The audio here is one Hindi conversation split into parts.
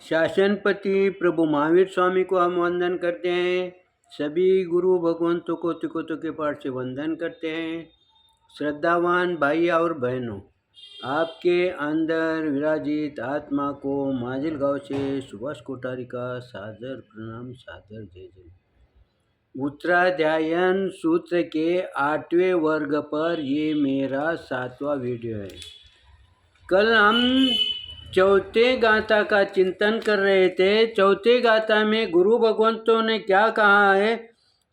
शासनपति प्रभु महावीर स्वामी को हम वंदन करते हैं। सभी गुरु भगवंतों को तिकोतों के पाठ से वंदन करते हैं। श्रद्धावान भाई और बहनों, आपके अंदर विराजित आत्मा को माजिलगांव से सुभाष कोठारी का सादर प्रणाम, सादर जय जय। उत्तराध्यायन सूत्र के 8वें वर्ग पर ये मेरा 7वां वीडियो है। कल हम चौथे गाथा का चिंतन कर रहे थे। चौथे गाथा में गुरु भगवंतों ने क्या कहा है?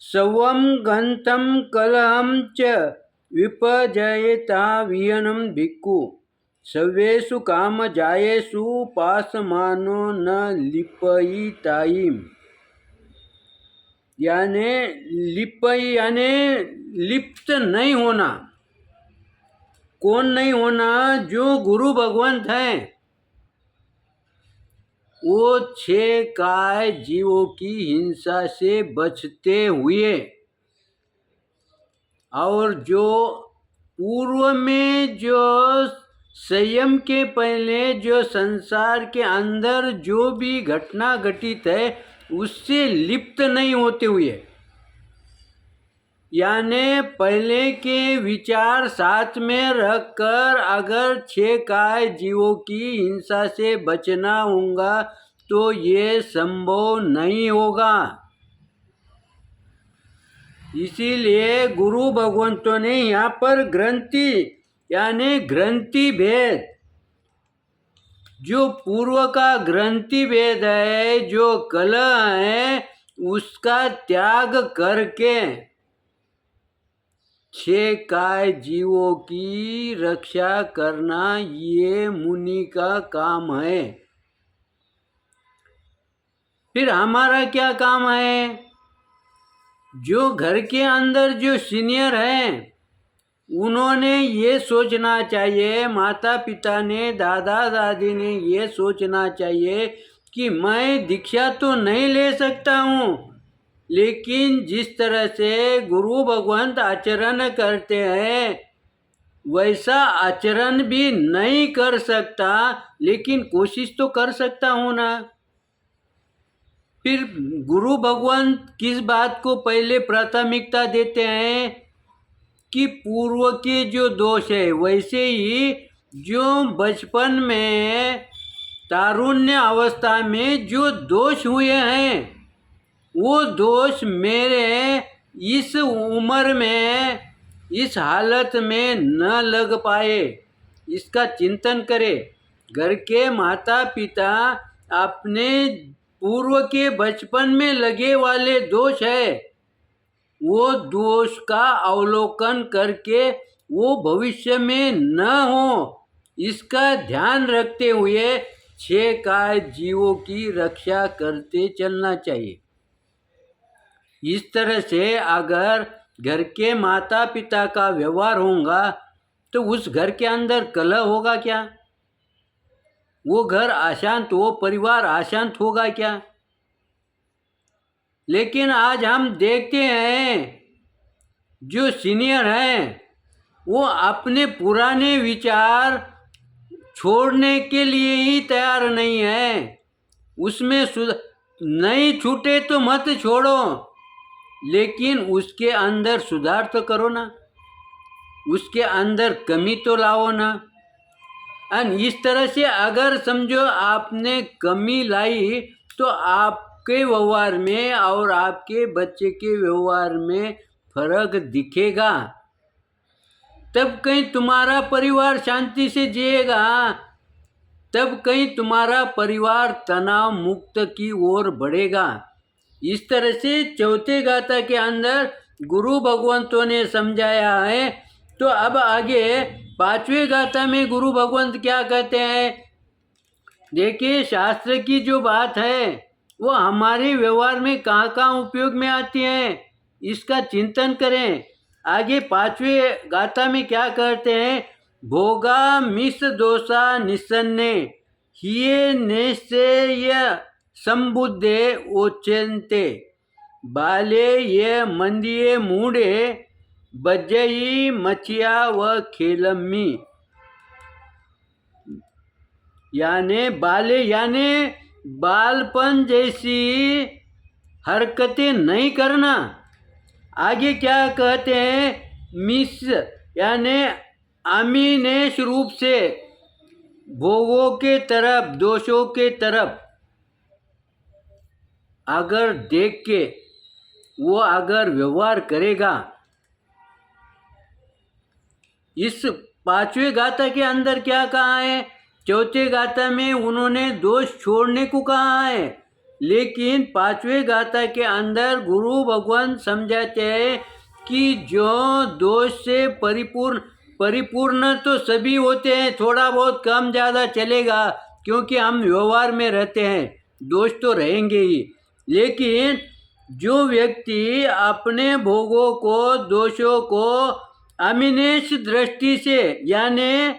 सवम गंतम कलहम च विपजयता वियनम भिक्खु सव्येषु काम जायेषु पासमानो न लिपयिताइम। यानी लिपई यानी लिप्त नहीं होना। कौन नहीं होना? जो गुरु भगवंत हैं, वो 6 काय जीवों की हिंसा से बचते हुए और जो पूर्व में जो संयम के पहले जो संसार के अंदर जो भी घटना घटित है उससे लिप्त नहीं होते हुए, यानी पहले के विचार साथ में रखकर अगर 6 काय जीवों की हिंसा से बचना होगा तो ये संभव नहीं होगा। इसीलिए गुरु भगवंतों ने यहाँ पर ग्रंथि यानी ग्रंथि भेद, जो पूर्व का ग्रंथि भेद है, जो कलह है, उसका त्याग करके 6 काय जीवों की रक्षा करना ये मुनि का काम है। फिर हमारा क्या काम है? जो घर के अंदर जो सीनियर हैं उन्होंने ये सोचना चाहिए, माता पिता ने, दादा दादी ने ये सोचना चाहिए कि मैं दीक्षा तो नहीं ले सकता हूँ, लेकिन जिस तरह से गुरु भगवंत आचरण करते हैं वैसा आचरण भी नहीं कर सकता, लेकिन कोशिश तो कर सकता हूँ ना। फिर गुरु भगवंत किस बात को पहले प्राथमिकता देते हैं कि पूर्व के जो दोष है, वैसे ही जो बचपन में तारुण्य अवस्था में जो दोष हुए हैं वो दोष मेरे इस उम्र में इस हालत में न लग पाए, इसका चिंतन करे। घर के माता पिता अपने पूर्व के बचपन में लगे वाले दोष है, वो दोष का अवलोकन करके वो भविष्य में न हो, इसका ध्यान रखते हुए 6 काय जीवों की रक्षा करते चलना चाहिए। इस तरह से अगर घर के माता पिता का व्यवहार होगा तो उस घर के अंदर कलह होगा क्या? वो घर अशांत, वो परिवार अशांत होगा क्या? लेकिन आज हम देखते हैं जो सीनियर हैं वो अपने पुराने विचार छोड़ने के लिए ही तैयार नहीं है। उसमें नहीं छूटे तो मत छोड़ो, लेकिन उसके अंदर सुधार तो करो ना, उसके अंदर कमी तो लाओ ना। और इस तरह से अगर समझो आपने कमी लाई तो आपके व्यवहार में और आपके बच्चे के व्यवहार में फर्क दिखेगा, तब कहीं तुम्हारा परिवार शांति से जिएगा, तब कहीं तुम्हारा परिवार तनाव मुक्त की ओर बढ़ेगा। इस तरह से चौथे गाथा के अंदर गुरु भगवंतों ने समझाया है। तो अब आगे 5वें गाथा में गुरु भगवंत क्या कहते हैं? देखिए, शास्त्र की जो बात है वो हमारे व्यवहार में कहाँ कहाँ उपयोग में आती है, इसका चिंतन करें। आगे 5वें गाथा में क्या कहते हैं? भोगा मिस दोषा निसन्ने हिये निश्चय संबुद्धे ओचन्ते बाले ये मंदिये मूढ़े बज्जई मचिया व खेलम्मी। यानी बाले यानी बालपन जैसी हरकतें नहीं करना। आगे क्या कहते हैं, मिस यानी आमीनेश रूप से भोगों के तरफ, दोषों के तरफ अगर देख के वो अगर व्यवहार करेगा, इस पांचवें गाथा के अंदर क्या कहा है, चौथे गाथा में उन्होंने दोष छोड़ने को कहा है, लेकिन पांचवें गाथा के अंदर गुरु भगवान समझाते हैं कि जो दोष से परिपूर्ण तो सभी होते हैं, थोड़ा बहुत कम ज़्यादा चलेगा, क्योंकि हम व्यवहार में रहते हैं, दोष तो रहेंगे ही। लेकिन जो व्यक्ति अपने भोगों को, दोषों को अमीनेश दृष्टि से यानी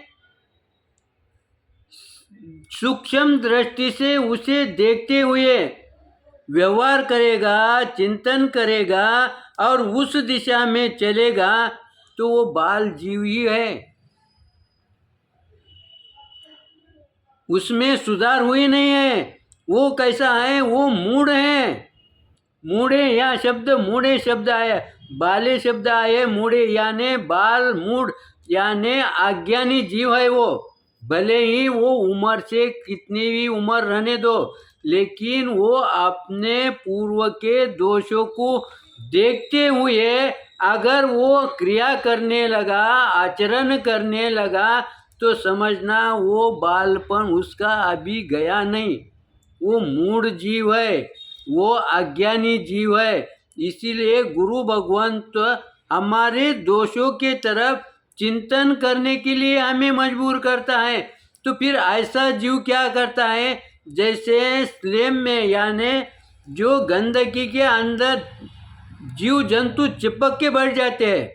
सूक्ष्म दृष्टि से उसे देखते हुए व्यवहार करेगा, चिंतन करेगा और उस दिशा में चलेगा, तो वो बाल जीव ही है, उसमें सुधार हुई नहीं है। वो कैसा है, वो मूढ़ है। मूढ़े, यहाँ शब्द मूढ़े शब्द आया, बाले शब्द आए, मूढ़े यानी बाल, मूढ़ यानी अज्ञानी जीव है वो। भले ही वो उम्र से कितनी भी उम्र रहने दो, लेकिन वो अपने पूर्व के दोषों को देखते हुए अगर वो क्रिया करने लगा, आचरण करने लगा, तो समझना वो बालपन उसका अभी गया नहीं, वो मूढ़ जीव है, वो अज्ञानी जीव है। इसीलिए गुरु भगवान तो हमारे दोषों के तरफ चिंतन करने के लिए हमें मजबूर करता है। तो फिर ऐसा जीव क्या करता है, जैसे स्लेम में यानी जो गंदगी के अंदर जीव जंतु चिपक के बैठ जाते हैं,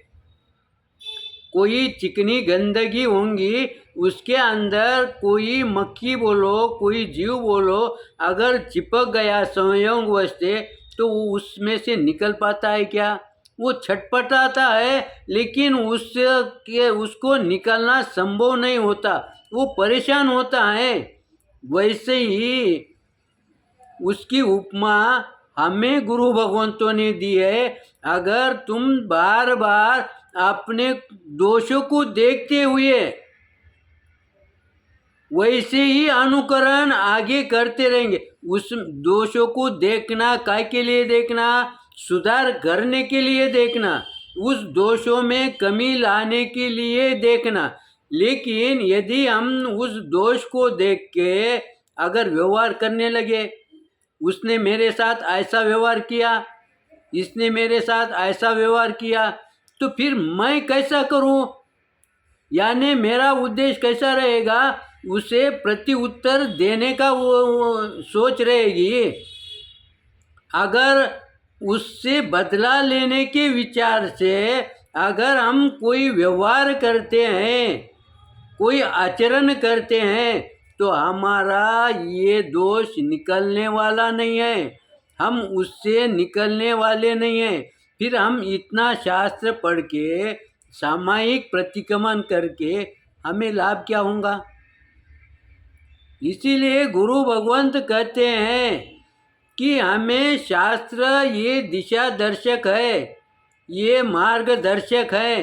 कोई चिकनी गंदगी होंगी, उसके अंदर कोई मक्खी बोलो, कोई जीव बोलो, अगर चिपक गया संयोगवश से, तो वो उसमें से निकल पाता है क्या? वो छटपटाता है, लेकिन उसको निकलना संभव नहीं होता, वो परेशान होता है। वैसे ही उसकी उपमा हमें गुरु भगवंतों ने दी है। अगर तुम बार बार अपने दोषों को देखते हुए वैसे ही अनुकरण आगे करते रहेंगे, उस दोषों को देखना काय के लिए देखना, सुधार करने के लिए देखना, उस दोषों में कमी लाने के लिए देखना। लेकिन यदि हम उस दोष को देख के अगर व्यवहार करने लगे, उसने मेरे साथ ऐसा व्यवहार किया, इसने मेरे साथ ऐसा व्यवहार किया, तो फिर मैं कैसा करूं, यानी मेरा उद्देश्य कैसा रहेगा, उसे प्रति उत्तर देने का वो सोच रहेगी। अगर उससे बदला लेने के विचार से अगर हम कोई व्यवहार करते हैं, कोई आचरण करते हैं, तो हमारा ये दोष निकलने वाला नहीं है, हम उससे निकलने वाले नहीं हैं। फिर हम इतना शास्त्र पढ़ के सामायिक प्रतिक्रमण करके हमें लाभ क्या होगा? इसीलिए गुरु भगवंत कहते हैं कि हमें शास्त्र ये दिशा दर्शक है, ये मार्गदर्शक है।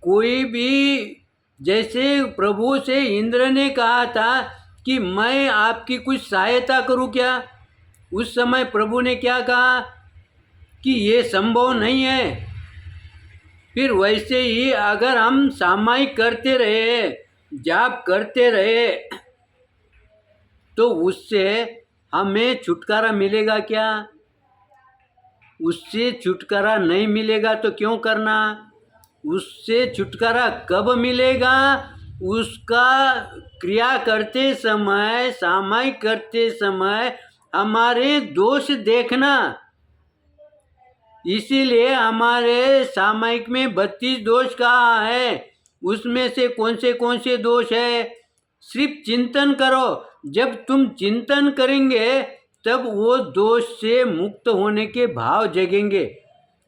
कोई भी, जैसे प्रभु से इंद्र ने कहा था कि मैं आपकी कुछ सहायता करूं क्या, उस समय प्रभु ने क्या कहा कि ये संभव नहीं है। फिर वैसे ही अगर हम सामायिक करते रहे, जाप करते रहे, तो उससे हमें छुटकारा मिलेगा क्या? उससे छुटकारा नहीं मिलेगा तो क्यों करना? उससे छुटकारा कब मिलेगा? उसका क्रिया करते समय, सामायिक करते समय हमारे दोष देखना। इसीलिए हमारे सामायिक में 32 दोष कहा है, उसमें से कौन से दोष है? सिर्फ चिंतन करो। जब तुम चिंतन करेंगे तब वो दोष से मुक्त होने के भाव जगेंगे।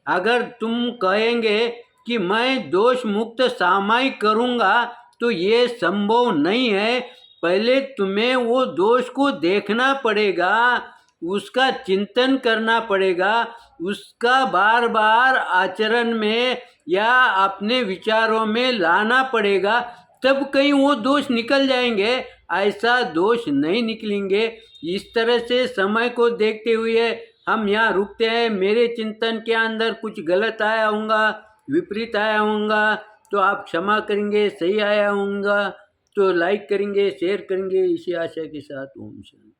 अगर तुम कहेंगे कि मैं दोष मुक्त सामायिक करूँगा, तो ये संभव नहीं है। पहले तुम्हें वो दोष को देखना पड़ेगा, उसका चिंतन करना पड़ेगा, उसका बार बार आचरण में या अपने विचारों में लाना पड़ेगा, तब कहीं वो दोष निकल जाएंगे। ऐसा दोष नहीं निकलेंगे। इस तरह से समय को देखते हुए हम यहाँ रुकते हैं। मेरे चिंतन के अंदर कुछ गलत आया होगा, विपरीत आया होगा तो आप क्षमा करेंगे, सही आया होगा तो लाइक करेंगे, शेयर करेंगे। इसी आशा के साथ ओम शांति।